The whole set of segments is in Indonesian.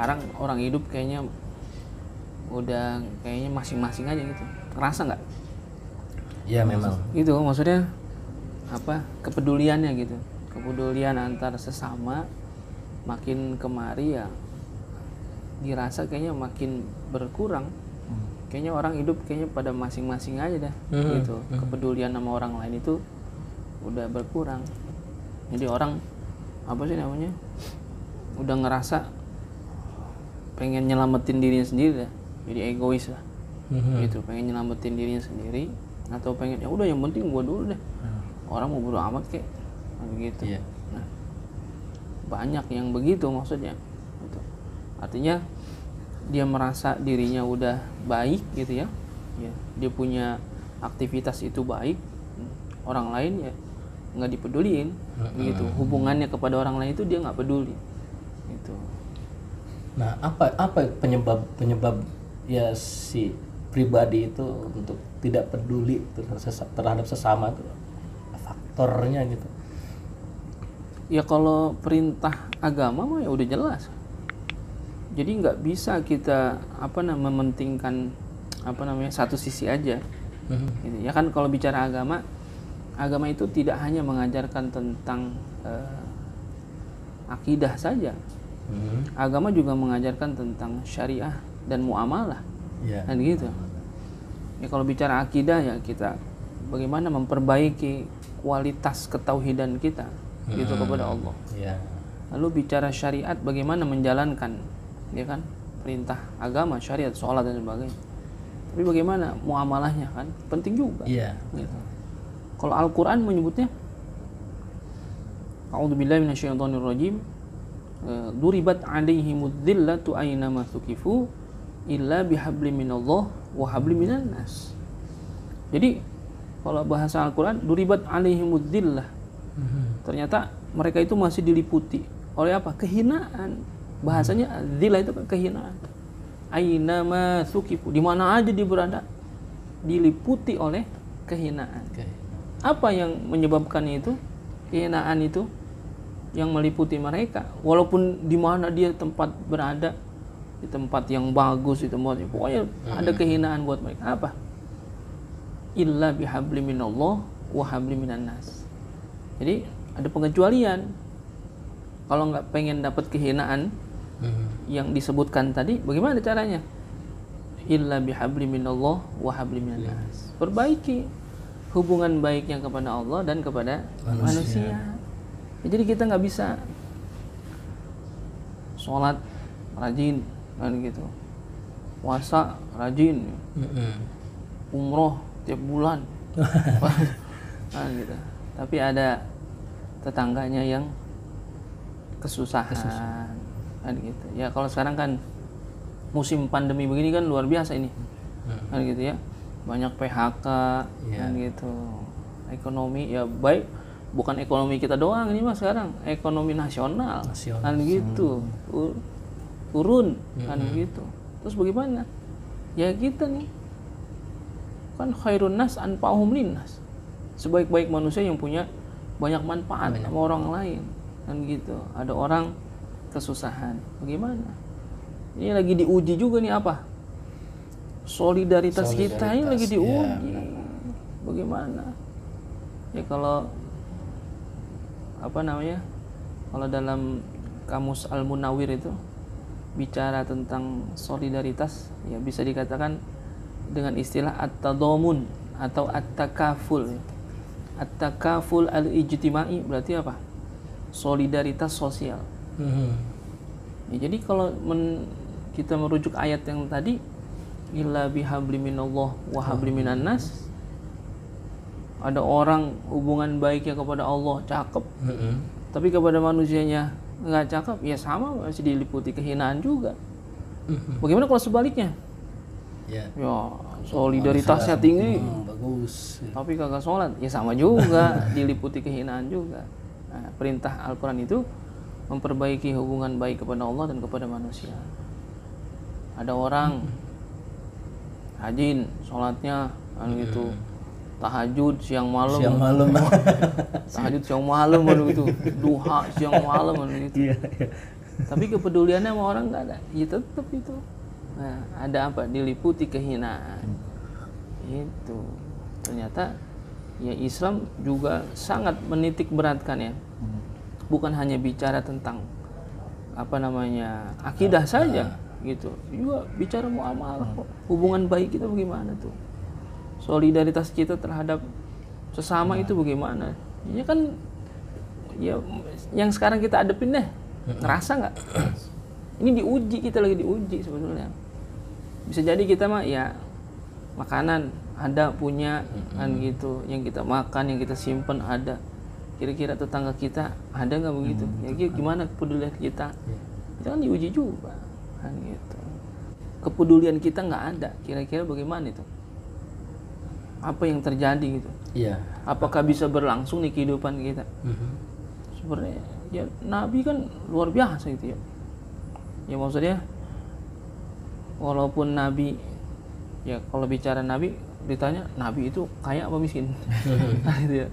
sekarang orang hidup kayaknya udah kayaknya masing-masing aja gitu. Ngerasa nggak? Iya memang. Gitu maksudnya apa? Kepeduliannya gitu. Kepedulian antar sesama makin kemari ya dirasa kayaknya makin berkurang. Kayaknya orang hidup kayaknya pada masing-masing aja dah gitu. Kepedulian sama orang lain itu udah berkurang. Jadi orang apa sih namanya? Udah ngerasa pengen nyelamatin dirinya sendiri dah. Jadi egois lah. Gitu, pengen nyelamatin dirinya sendiri atau pengen ya udah yang penting gua dulu deh. Orang mau bodo amat kek. Gitu. Iya. Nah, banyak yang begitu maksudnya. Gitu. Artinya dia merasa dirinya udah baik gitu ya, dia punya aktivitas itu baik, orang lain ya nggak dipeduliin, gitu. Hubungannya kepada orang lain itu dia nggak peduli, gitu. Nah, apa penyebab ya si pribadi itu untuk tidak peduli terhadap sesama itu, faktornya gitu? Ya kalau perintah agama mah ya udah jelas. Jadi nggak bisa kita mementingkan satu sisi aja. Gitu. Ya kan kalau bicara agama itu tidak hanya mengajarkan tentang akidah saja. Agama juga mengajarkan tentang syariah dan muamalah. Dan gitu. Ya kalau bicara akidah ya kita bagaimana memperbaiki kualitas ketauhidan kita gitu kepada Allah. Lalu bicara syariat bagaimana menjalankan ya kan perintah agama, syariat, sholat dan sebagainya. Tapi bagaimana muamalahnya kan penting juga. Gitu. Kalau Al-Quran menyebutnya A'udzubillahi minasyaitonirrajim, duribat 'alaihimudz dzillatu aynama thuqifu illa bihablim minallah wa hablim minan nas. Jadi kalau bahasa Al-Quran duribat 'alaihimudz dzillah, ternyata mereka itu masih diliputi oleh apa? Kehinaan. Bahasanya dzillah itu kehinaan. Ainama thuqifu, di mana aja dia berada diliputi oleh kehinaan. Apa yang menyebabkan itu? Kehinaan itu yang meliputi mereka. Walaupun di mana dia tempat berada, di tempat yang bagus, di tempat pokoknya ada kehinaan buat mereka. Apa? Illa bihablim minallah wa hablim minan nas. Jadi ada pengecualian. Kalau nggak pengen dapat kehinaan yang disebutkan tadi, bagaimana caranya? Illa bihablim minallah wa hablim minan nas. Perbaiki hubungan baiknya kepada Allah dan kepada manusia. Ya, jadi kita nggak bisa sholat rajin kan gitu, puasa rajin, umroh tiap bulan kan gitu. Tapi ada tetangganya yang kesusahan kan gitu. Ya kalau sekarang kan musim pandemi begini kan luar biasa ini kan gitu ya, banyak PHK kan gitu. Ekonomi ya baik, bukan ekonomi kita doang ini mas, sekarang ekonomi nasional kan gitu turun kan gitu. Terus bagaimana ya kita nih kan khairun nas anfa'uhum linnas, sebaik-baik manusia yang punya banyak manfaat sama orang lain kan gitu. Ada orang kesusahan, bagaimana? Ini lagi diuji juga nih apa? Solidaritas kita ini lagi diuji. Bagaimana? Ya kalau kalau dalam kamus Al-Munawwir itu bicara tentang solidaritas, ya bisa dikatakan dengan istilah at-tadhamun atau at-takaful. At-takaful al-ijtimai berarti apa? Solidaritas sosial. Ya, jadi kalau kita merujuk ayat yang tadi, illa bihablim minallah wa hablim minan nas, ada orang hubungan baiknya kepada Allah cakep, tapi kepada manusianya nggak cakep, ya sama masih diliputi kehinaan juga. Bagaimana kalau sebaliknya? Ya solidaritasnya tinggi, bagus, tapi kagak sholat, ya sama juga diliputi kehinaan juga. Nah, perintah Al-Quran itu memperbaiki hubungan baik kepada Allah dan kepada manusia. Ada orang rajin sholatnya kan gitu, tahajud siang malam tahajud siang malam gitu, duha siang malam gitu. Tapi kepeduliannya sama orang nggak ada, ya tetap itu. Nah, ada apa? Diliputi kehinaan. Itu ternyata ya Islam juga sangat menitik beratkan ya. Bukan hanya bicara tentang apa namanya akidah saja gitu, juga bicara muamalah kok. Hubungan baik kita bagaimana tuh? Solidaritas kita terhadap sesama itu bagaimana? Ya kan ya yang sekarang kita hadapin deh. Ngerasa nggak? Ini diuji, kita lagi diuji sebetulnya. Bisa jadi kita mah ya makanan ada punya kan gitu, yang kita makan, yang kita simpen ada. Kira-kira tetangga kita ada nggak begitu? Ya gimana kepedulian kita? Itu kan diuji juga kan gitu. Kepedulian kita nggak ada, kira-kira bagaimana itu? Apa yang terjadi gitu? Iya. Apakah bisa berlangsung di kehidupan kita? Sebenarnya ya Nabi kan luar biasa gitu ya. Ya maksudnya walaupun Nabi ya kalau bicara Nabi ditanya Nabi itu kaya apa miskin? Gitu ya.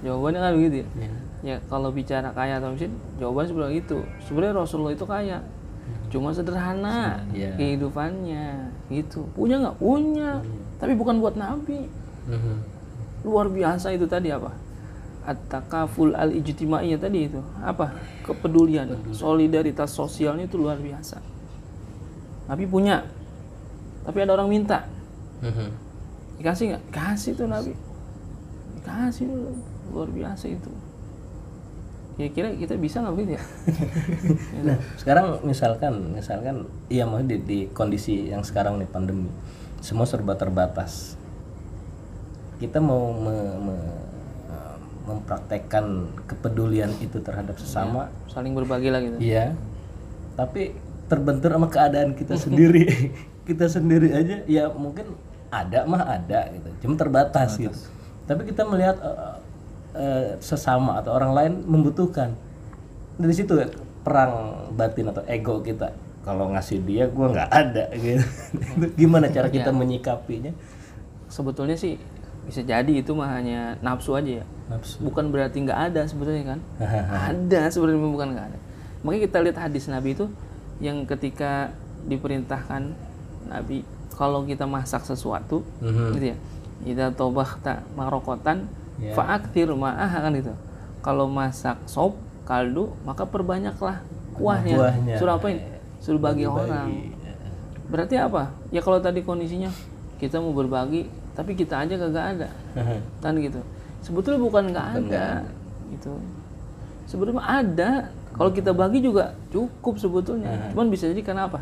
Jawabannya kan begitu ya. Ya kalau bicara kaya atau miskin, jawabannya sebenarnya itu. Sebenarnya Rasulullah itu kaya. Cuma sederhana kehidupannya gitu. Punya nggak? Punya. Tapi bukan buat Nabi. Luar biasa itu tadi apa? At-takaful al-ijtimaiyah tadi itu. Apa? Kepedulian, solidaritas sosialnya itu luar biasa. Nabi punya. Tapi ada orang minta. Dikasih nggak? Kasih tuh Nabi. Dikasih, luar biasa itu. Kira-kira kita bisa nggak begitu ya? Nah, sekarang misalkan, iya mau di kondisi yang sekarang nih pandemi, semua serba terbatas. Kita mau mempraktekkan kepedulian itu terhadap sesama, ya, saling berbagi lah gitu. Iya. Tapi terbentur sama keadaan kita sendiri. Kita sendiri aja ya mungkin ada gitu, cuma terbatas gitu. Tapi kita melihat sesama atau orang lain membutuhkan. Dari situ ya, perang batin atau ego kita. Kalau ngasih dia, gue nggak ada gitu. Gimana cara kita menyikapinya? Sebetulnya sih bisa jadi itu mah hanya nafsu aja ya. Nafsu. Bukan berarti nggak ada sebetulnya kan? Ada sebenarnya, bukan nggak ada. Makanya kita lihat hadis Nabi itu yang ketika diperintahkan Nabi kalau kita masak sesuatu, gitu ya. Idza tabahta marokotan fa'akthir ma'ah kan gitu. Kalau masak sop, kaldu, maka perbanyaklah kuahnya. Suruh apain? Suruh bagi orang. Berarti apa? Ya kalau tadi kondisinya kita mau berbagi, tapi kita aja kagak ada. Kan gitu. Sebetulnya bukan nggak ada gitu. Sebetulnya ada. Kalau kita bagi juga cukup sebetulnya. Cuman bisa jadi karena apa?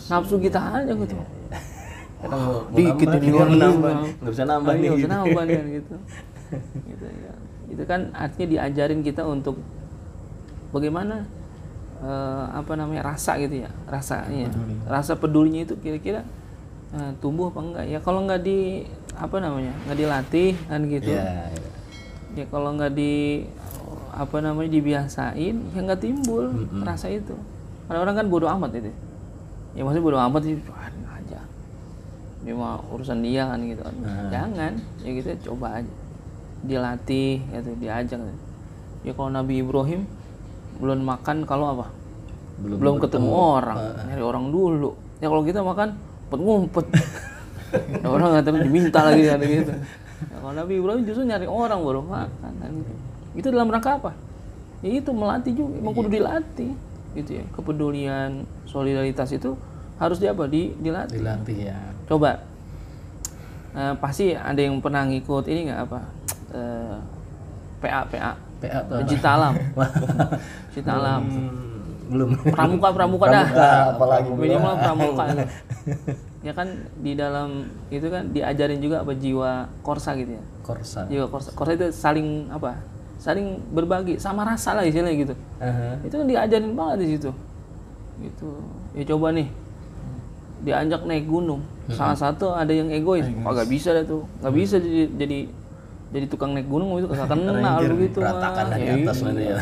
Nafsu kita aja gitu. Dikit ini orang nggak bisa nambah nih. Nggak bisa nambah kan gitu. Gitu ya. Itu kan artinya diajarin kita untuk bagaimana apa namanya rasa gitu ya, rasanya, rasa pedulinya itu kira-kira tumbuh apa enggak ya? Kalau nggak di apa namanya nggak dilatih kan gitu. Ya kalau nggak di apa namanya dibiasain ya nggak timbul rasa itu. Ada orang kan bodoh amat itu. Ya maksudnya bodoh amat sih aja. Dia mah urusan dia kan gitu. Jangan, ya kita coba aja. Dilatih gitu, diajak. Ya kalau Nabi Ibrahim belum makan kalau apa? Belum ketemu orang, nyari orang dulu. Ya kalau kita makan ngumpet. Ada orang nggak diminta lagi ada gitu. Ya, kalau Nabi Ibrahim justru nyari orang baru makan kan gitu. Itu dalam rangka apa? Ya itu melatih juga, emang kudu dilatih gitu ya. Kepedulian, solidaritas itu harus dilatih. Dilatih ya. Coba pasti ada yang pernah ngikut ini nggak apa? PA pencinta alam. Cinta alam. Belum. Pramuka dah. Apalagi minimal pramuka. Ya kan di dalam itu kan diajarin juga apa jiwa korsa gitu ya. Jiwa korsa itu saling apa? Saling berbagi sama rasa lah istilahnya gitu. Itu kan diajarin banget di situ. Gitu. Ya coba nih. Diajak naik gunung. Salah satu ada yang egois. Kagak bisa dah tuh. Enggak bisa jadi tukang naik gunung itu kagak kenal begitu mah. Di atas nanti ya.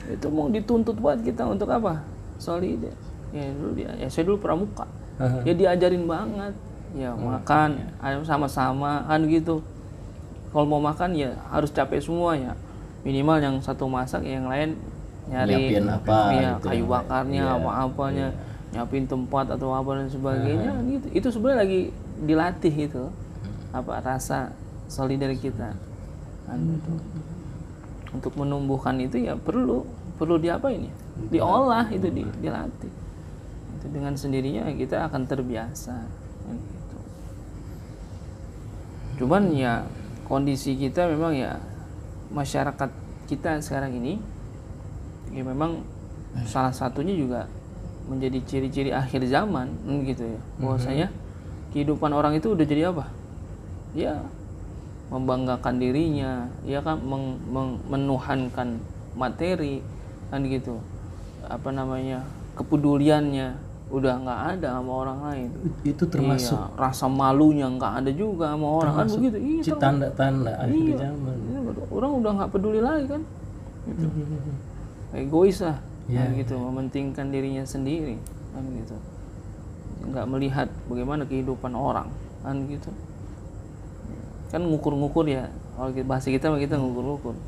Itu mau dituntut buat kita untuk apa? Solid. Ya dulu saya dulu pramuka. Ya diajarin banget. Ya makan sama-sama kan gitu. Kalau mau makan ya harus capek semua ya. Minimal yang satu masak, yang lain nyari nyiapin apa ya, gitu kayu ya. bakarnya, Iya, apa-apanya, nyiapin tempat atau apa dan sebagainya. Gitu. Itu sebenarnya lagi dilatih itu, apa rasa solidaritas kita. Kan gitu. Untuk menumbuhkan itu ya perlu diapa ini? Diolah itu, dilatih. Itu dengan sendirinya kita akan terbiasa. Kan gitu. Cuman ya kondisi kita memang ya, masyarakat kita sekarang ini ya memang salah satunya juga menjadi ciri-ciri akhir zaman gitu ya. Bahwasanya kehidupan orang itu udah jadi apa? Ya membanggakan dirinya, ya kan, menuhankan materi kan gitu. Apa namanya? Kepeduliannya udah nggak ada sama orang lain. Itu termasuk rasa malunya nggak ada juga sama orang kan begitu. Iya, tanda-tanda akhir zaman. Orang udah nggak peduli lagi kan. Gitu. Egois lah, kan gitu, mementingkan dirinya sendiri, kan gitu. Nggak melihat bagaimana kehidupan orang, kan gitu. Kan ngukur-ngukur ya, kalau bahasa kita ngukur-ngukur.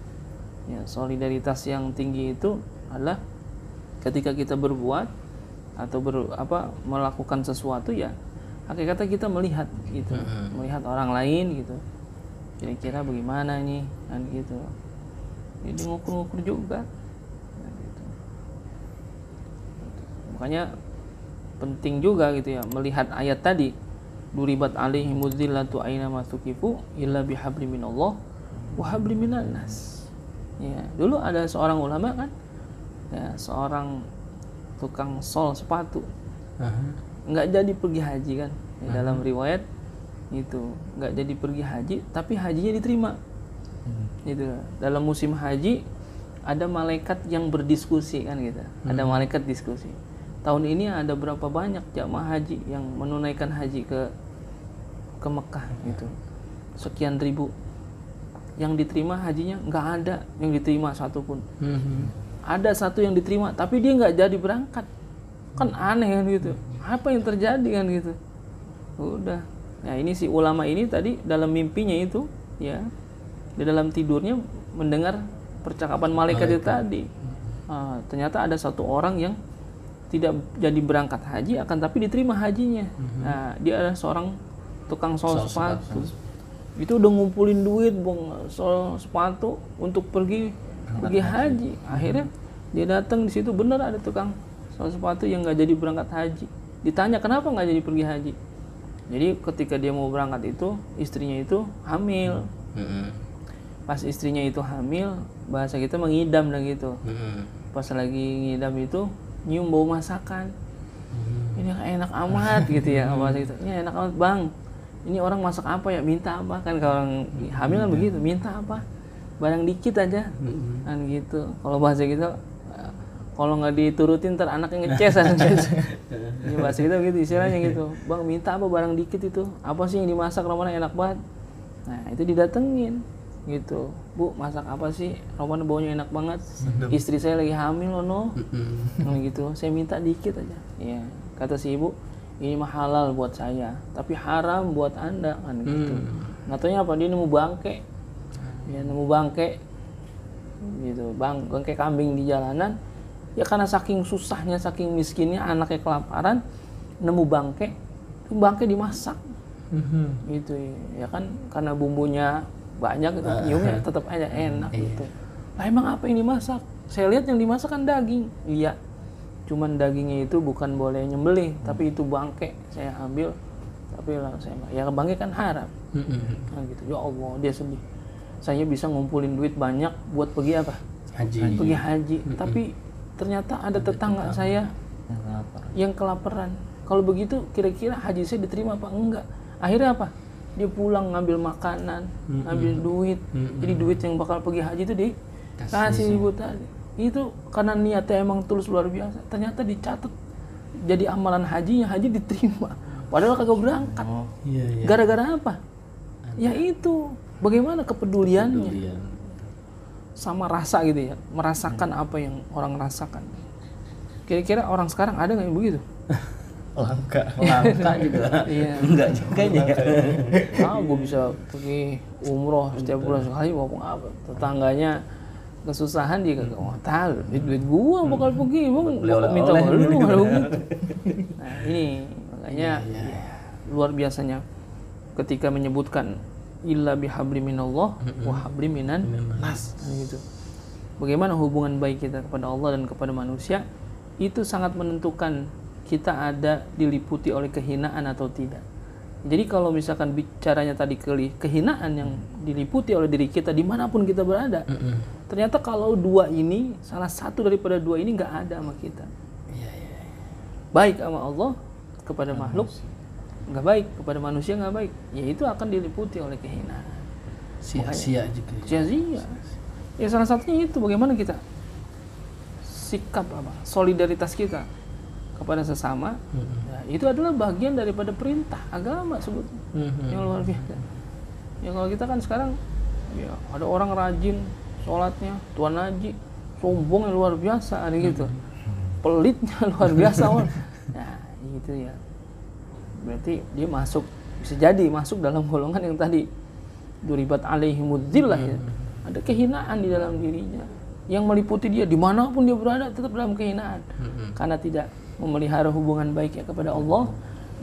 Ya, solidaritas yang tinggi itu adalah ketika kita berbuat atau melakukan sesuatu ya, hakikatnya kita melihat gitu, melihat orang lain gitu. Kira-kira bagaimana nih, kan gitu. Jadi ngukur-ngukur juga. Gitu. Makanya penting juga gitu ya melihat ayat tadi, duribat alaihimuz zillatu aina masukifu illa bihabli minallah wa habli minan nas. Ya, dulu ada seorang ulama kan, ya, seorang tukang sol sepatu, nggak jadi pergi haji kan, ya, dalam riwayat itu nggak jadi pergi haji, tapi hajinya diterima. Gitu. Dalam musim haji ada malaikat yang berdiskusi kan gitu, ada malaikat diskusi. Tahun ini ada berapa banyak jamaah haji yang menunaikan haji ke Mekah gitu, sekian ribu. Yang diterima hajinya nggak ada yang diterima satu pun. Ada satu yang diterima tapi dia nggak jadi berangkat, kan aneh kan gitu. Apa yang terjadi kan gitu. Udah, nah ini si ulama ini tadi dalam mimpinya itu ya, di dalam tidurnya mendengar percakapan malaikat itu tadi. Ternyata ada satu orang yang tidak jadi berangkat haji akan tapi diterima hajinya. Nah, dia adalah seorang tukang sol sepatu. Itu udah ngumpulin duit sol sepatu untuk pergi haji. Akhirnya dia datang di situ, benar ada tukang sol sepatu yang nggak jadi berangkat haji. Ditanya kenapa nggak jadi pergi haji. Jadi ketika dia mau berangkat itu istrinya itu hamil. Pas istrinya itu hamil, bahasa kita mengidam lah gitu. Pas lagi ngidam itu nyium bau masakan. Ini enak amat gitu ya, bahasa gitu. Ini enak amat bang. Ini orang masak apa ya? Minta apa? Kan kalau orang hamil kan begitu, minta apa? Barang dikit aja, kan gitu. Kalau bahasa kita, kalau nggak diturutin ntar anaknya ngeces kan. Ini bahasa kita begitu istilahnya gitu. Bang minta apa? Barang dikit itu. Apa sih yang dimasak Romana enak banget? Nah itu didatengin gitu. Bu masak apa sih? Romana baunya enak banget. Istri saya lagi hamil loh no. Gitu. Saya minta dikit aja. Ya kata si ibu, ini mah halal buat saya, tapi haram buat anda kan gitu. Nggak taunya apa, dia nemu bangke, ya nemu bangke, gitu, bangke kambing di jalanan. Ya karena saking susahnya, saking miskinnya, anaknya kelaparan, nemu bangke, bangke dimasak, gitu ya kan, karena bumbunya banyak, gitu, nyiumnya tetap aja enak gitu. Lah emang apa yang dimasak? Saya lihat yang dimasak kan daging, iya. Cuman dagingnya itu bukan boleh nyembelih, tapi itu bangke saya ambil, tapi langsung ya bangke kan haram. Nah, gitu. Ya Allah, dia sedih. Saya bisa ngumpulin duit banyak buat pergi apa? Haji. Pergi haji, tapi ternyata ada tetangga saya yang kelaparan. Kalau begitu kira-kira haji saya diterima apa enggak? Akhirnya apa? Dia pulang ngambil makanan, ngambil duit. Jadi duit yang bakal pergi haji itu dikasih ibu tadi. Itu karena niatnya emang tulus luar biasa, ternyata dicatat jadi amalan hajinya, haji diterima padahal kagak berangkat. Gara-gara apa? Ya itu bagaimana kepeduliannya sama rasa gitu ya, merasakan apa yang orang rasakan. Kira-kira orang sekarang ada nggak yang begitu? Langka juga. Iya. Enggak juga ya. Gue bisa pergi umroh setiap bulan sekali maupun apa, tetangganya kesusahan dia kagak mau tahu duit gua bakal pergi emang Beli minta oleh-oleh lu gitu. kalau gitu. Nah ini makanya ya, luar biasanya ketika menyebutkan illa bihabli minallah wa habli minan nas gitu. Bagaimana hubungan baik kita kepada Allah dan kepada manusia itu sangat menentukan kita ada diliputi oleh kehinaan atau tidak. Jadi kalau misalkan bicaranya tadi kehinaan yang diliputi oleh diri kita dimanapun kita berada, ternyata kalau dua ini, salah satu daripada dua ini nggak ada sama kita. Baik sama Allah kepada makhluk, nggak baik kepada manusia nggak baik, ya itu akan diliputi oleh kehinaan. Sia-sia juga. Sia-sia. Ya salah satunya itu bagaimana kita sikap solidaritas kita kepada sesama. Ya, itu adalah bagian daripada perintah agama sebutnya. Yang luar biasa. Ya kalau kita kan sekarang ya ada orang rajin sholatnya, tuan haji, sombongnya luar biasa ada gitu. Pelitnya luar biasa. Nah, gitu ya. Berarti dia bisa jadi masuk dalam golongan yang tadi duribat alaihimudzillah ya. Ada kehinaan di dalam dirinya yang meliputi dia dimanapun dia berada tetap dalam kehinaan karena tidak memelihara hubungan baiknya kepada Allah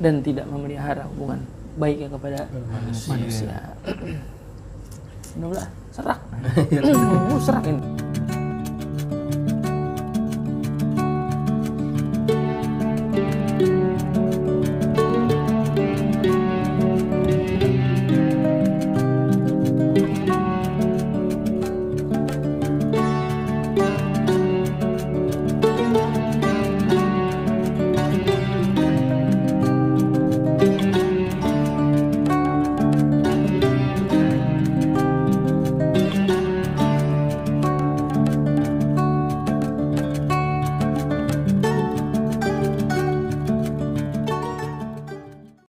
dan tidak memelihara hubungan baiknya kepada manusia. Serak. Serak ini.